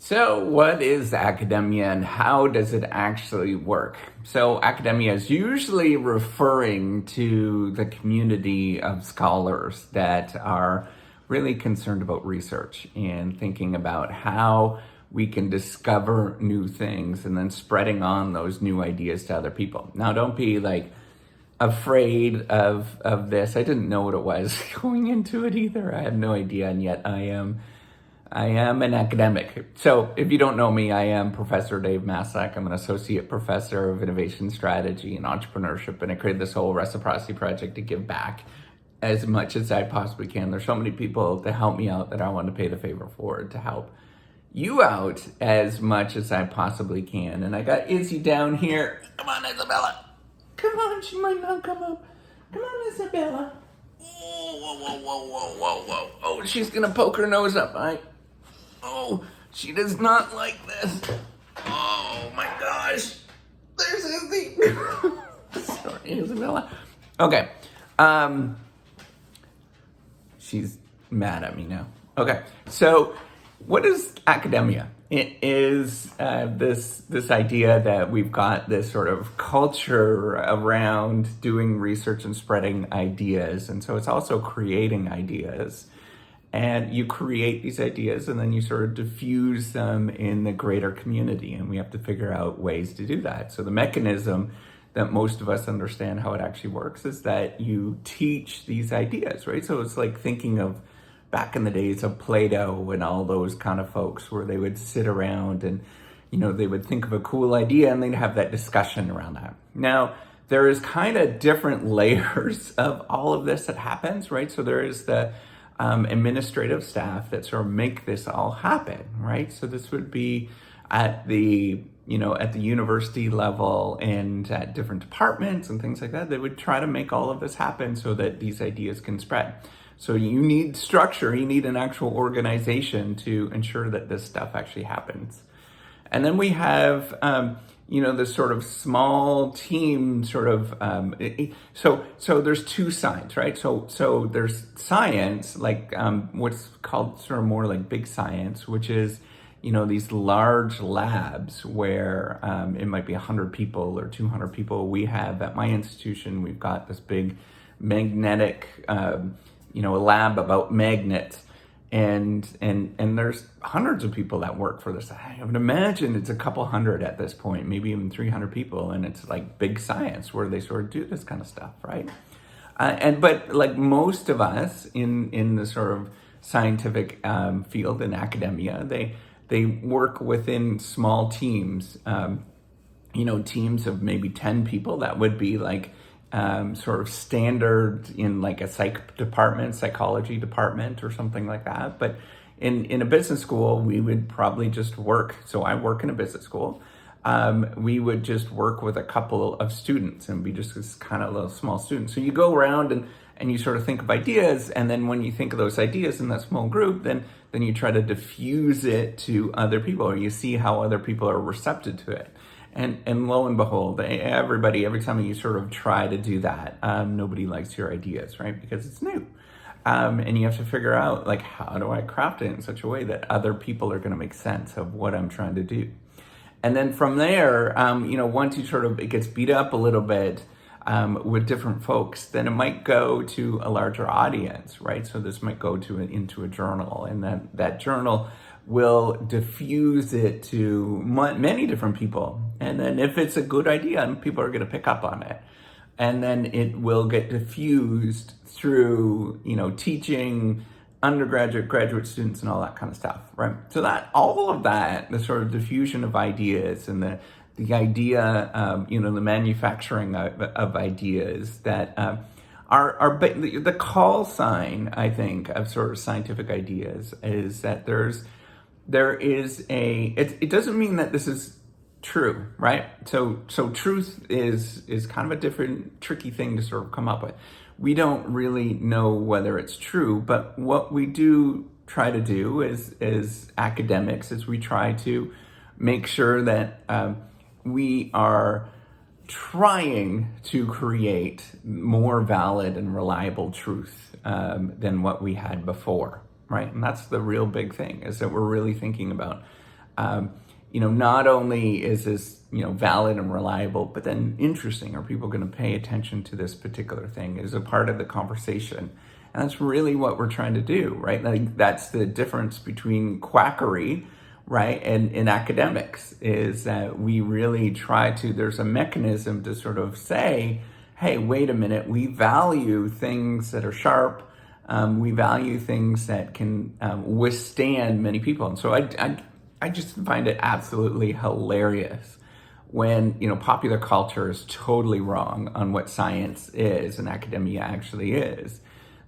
So, what is academia and how does it actually work? So, academia is usually referring to the community of scholars that are really concerned about research and thinking about how we can discover new things and then spreading on those new ideas to other people. Now, don't be like afraid of this. I didn't know what it was going into it either. I had no idea, and yet I am an academic. So if you don't know me, I am Professor Dave Massack. I'm an associate professor of innovation strategy and entrepreneurship, and I created this whole reciprocity project to give back as much as I possibly can. There's so many people to help me out that I want to pay the favor forward to help you out as much as I possibly can. And I got Izzy down here. Come on, Isabella. Come on, she might not come up. Come on, Isabella. Whoa, whoa, whoa, whoa, whoa, whoa. Oh, she's gonna poke her nose up. Oh, she does not like this. Oh my gosh. There's Izzy. Sorry, Isabella. Okay. She's mad at me now. Okay. So what is academia? It is this idea that we've got this sort of culture around doing research and spreading ideas. And so it's also creating ideas. And you create these ideas and then you sort of diffuse them in the greater community. And we have to figure out ways to do that. So the mechanism that most of us understand how it actually works is that you teach these ideas, right? So it's like thinking of back in the days of Plato and all those kind of folks where they would sit around and, they would think of a cool idea and they'd have that discussion around that. Now, there is kind of different layers of all of this that happens, right? So there is the administrative staff that sort of make this all happen, right? So this would be at the university level and at different departments and things like that. They would try to make all of this happen so that these ideas can spread. So you need structure, you need an actual organization to ensure that this stuff actually happens. And then we have, this sort of small team sort of, so there's two sides, right? So there's science, like what's called sort of more like big science, which is, these large labs where it might be 100 people or 200 people. We have at my institution, we've got this big magnetic, a lab about magnets. And there's hundreds of people that work for this. I would imagine it's a couple hundred at this point, maybe even 300 people. And it's like big science where they sort of do this kind of stuff, right? But like most of us in the sort of scientific field in academia, they work within small teams, teams of maybe 10 people. That would be like sort of standard in like a psychology department or something like that. But in a business school, we would probably just work. So I work in a business school. We would just work with a couple of students and be just this kind of little small students. So you go around and you sort of think of ideas. And then when you think of those ideas in that small group, then you try to diffuse it to other people, or you see how other people are receptive to it. And lo and behold, every time you sort of try to do that, nobody likes your ideas, right? Because it's new. And you have to figure out, like, how do I craft it in such a way that other people are going to make sense of what I'm trying to do? And then from there, once you sort of, it gets beat up a little bit with different folks, then it might go to a larger audience, right? So this might go into a journal, and then that journal will diffuse it to many different people. And then if it's a good idea, people are going to pick up on it. And then it will get diffused through, teaching undergraduate, graduate students and all that kind of stuff, right? So that all of that, the sort of diffusion of ideas and the idea, the manufacturing of ideas that are the call sign, I think, of sort of scientific ideas is that there is it doesn't mean that this is true, right? So truth is kind of a different tricky thing to sort of come up with. We don't really know whether it's true, but what we do try to do as academics is we try to make sure that we are trying to create more valid and reliable truth than what we had before, right? And that's the real big thing, is that we're really thinking about Not only is this, valid and reliable, but then interesting. Are people going to pay attention to this particular thing as a part of the conversation? And that's really what we're trying to do, right? Like that's the difference between quackery, right, and academics, is that we really try to, there's a mechanism to sort of say, hey, wait a minute, we value things that are sharp. We value things that can withstand many people. And so I just find it absolutely hilarious when, popular culture is totally wrong on what science is and academia actually is.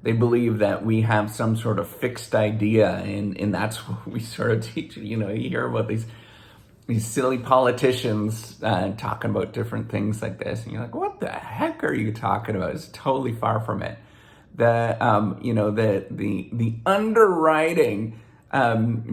They believe that we have some sort of fixed idea, and that's what we sort of teach. You hear about these silly politicians talking about different things like this, and you're like, what the heck are you talking about? It's totally far from it. The underwriting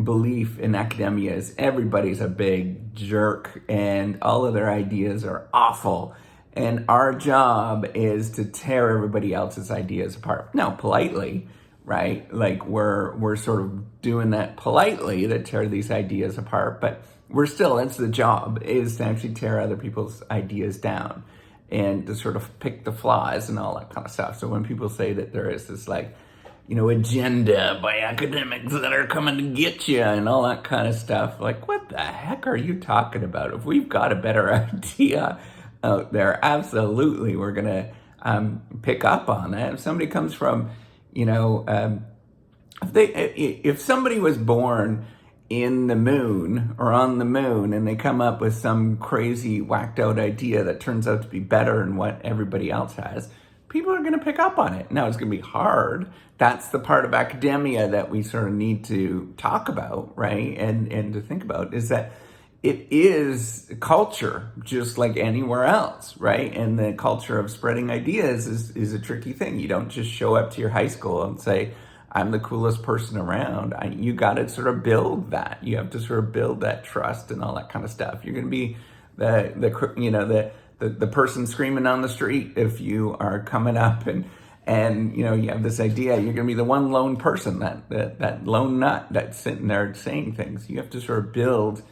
belief in academia is everybody's a big jerk and all of their ideas are awful. And our job is to tear everybody else's ideas apart. Now, politely, right? Like we're sort of doing that politely to tear these ideas apart, but that's the job, is to actually tear other people's ideas down and to sort of pick the flaws and all that kind of stuff. So when people say that there is this agenda by academics that are coming to get you and all that kind of stuff, like what the heck are you talking about? If we've got a better idea out there, absolutely we're gonna pick up on that. If somebody comes from, if somebody was born in the moon or on the moon and they come up with some crazy whacked out idea that turns out to be better than what everybody else has, people are going to pick up on it. Now, it's going to be hard. That's the part of academia that we sort of need to talk about, right? And to think about is that it is culture just like anywhere else, right? And the culture of spreading ideas is a tricky thing. You don't just show up to your high school and say, I'm the coolest person around. You got to sort of build that. You have to sort of build that trust and all that kind of stuff. You're going to be the person screaming on the street if you are coming up and you have this idea. You're going to be the one lone person, that lone nut that's sitting there saying things. You have to sort of build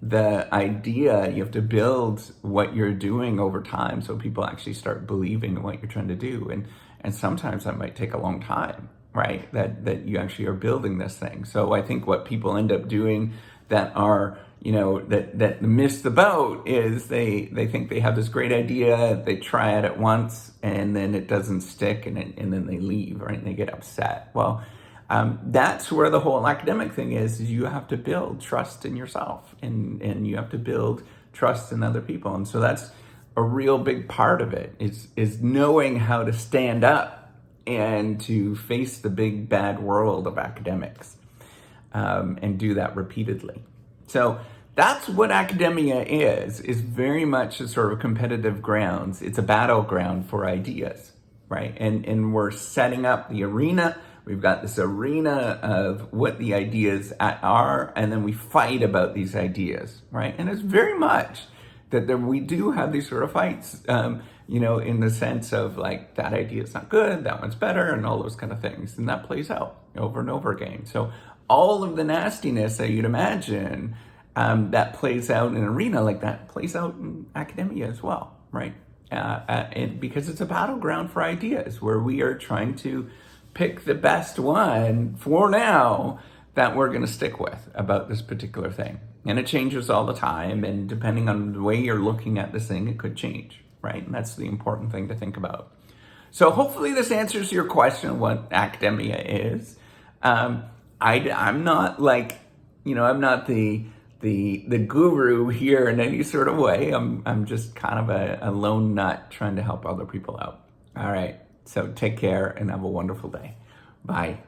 the idea. You have to build what you're doing over time so people actually start believing in what you're trying to do. And sometimes that might take a long time, right? That you actually are building this thing. So I think what people end up doing that are, that miss the boat is they think they have this great idea, they try it at once, and then it doesn't stick, and then they leave, right? And they get upset. Well, that's where the whole academic thing is you have to build trust in yourself, and you have to build trust in other people. And so that's a real big part of it, is knowing how to stand up and to face the big bad world of academics, and do that repeatedly. So that's what academia is very much a sort of competitive grounds. It's a battleground for ideas, right? And we're setting up the arena. We've got this arena of what the ideas are, and then we fight about these ideas, right? And it's very much that we do have these sort of fights, in the sense of like, that idea is not good, that one's better, and all those kind of things. And that plays out over and over again. So all of the nastiness that you'd imagine that plays out in an arena like that plays out in academia as well, right? And because it's a battleground for ideas where we are trying to pick the best one for now that we're going to stick with about this particular thing. And it changes all the time. And depending on the way you're looking at this thing, it could change, right? And that's the important thing to think about. So hopefully this answers your question of what academia is. I'm not like, I'm not the guru here in any sort of way. I'm just kind of a lone nut trying to help other people out. All right. So take care and have a wonderful day. Bye.